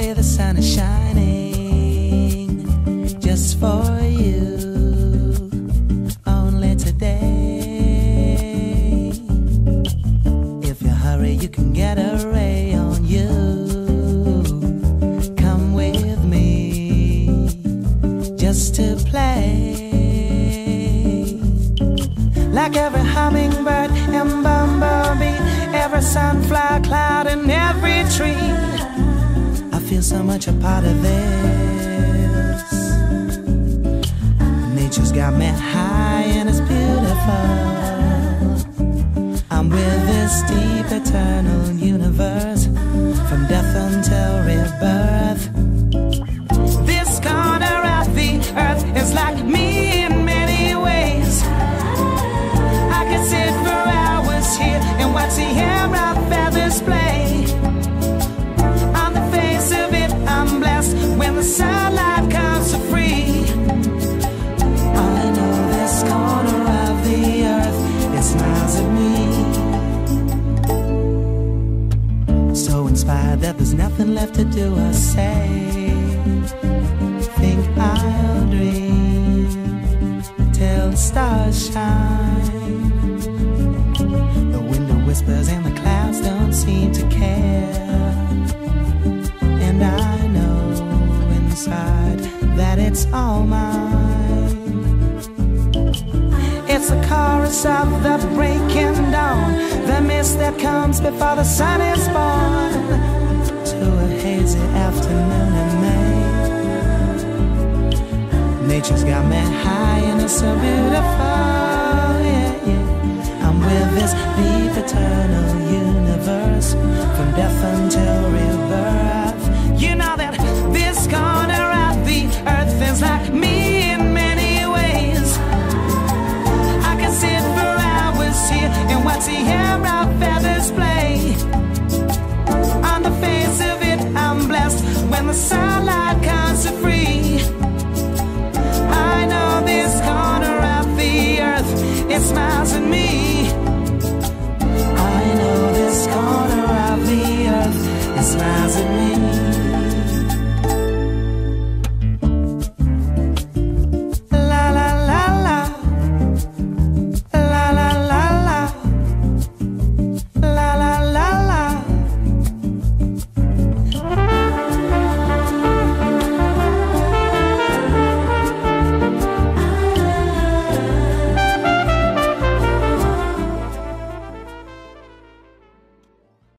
way the sun is shining just for you. Only today. If you hurry, you can get a ray on you. Come with me just to play. Like every hummingbird and bumblebee, every sunflower cloud and every tree, I feel so much a part of this. Nature's got me high and it's beautiful. I'm with this deep eternal universe, from death until rebirth. This corner of the earth is like me in many ways. I could sit for hours here and watch the air of feathers play. On the face of it, I'm blessed when the sunlight comes so free. I know this corner of the earth, it smiles at me. So inspired that there's nothing left to do or say. Think I'll dream till the stars shine. The wind whispers and the clouds don't seem to care. And I know inside that it's all mine. It's the chorus of the breaking dawn, the mist that comes before the sun is born, to a hazy afternoon in May. Nature's got me high and it's so beautiful, yeah, yeah. I'm with this deep eternal universe, from death until rebirth. You know that this corner of the earth is like me in many ways. I can sit for hours here and watch the air of feathers play. On the face of it, I'm blessed when the sunlight